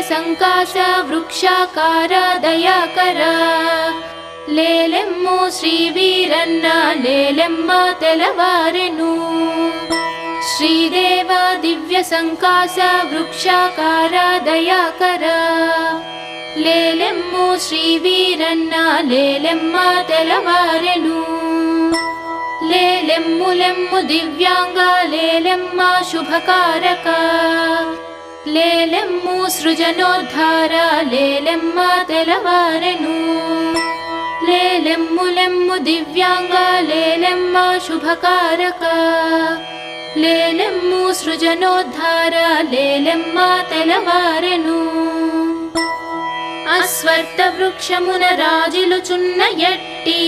సంకాశ వృక్షాకార దయాకర లేలెమ్ము శ్రీ వీరన్న లేలెమ్మ తెలవారెను శ్రీదేవ దివ్య సంకాశ వృక్షాకార దయాకర లేలెమ్ము శ్రీ వీరన్న లేలెమ్మ తెలవారెను లేలెమ్ములెమ్ము దివ్యాంగ లేలెమ్మ శుభకారక లేలెమ్ము సృజనోద్ధార లేలెమ్మ తెలవారెను లేలెమ్ములెమ్ము దివ్యాంగ లేలెమ్మ శుభకారక లేలెమ్ము సృజనోద్ధార లేలెమ్మ తెలవారెను అశ్వత్థ వృక్షమున రాజిలుచున్న ఎట్టి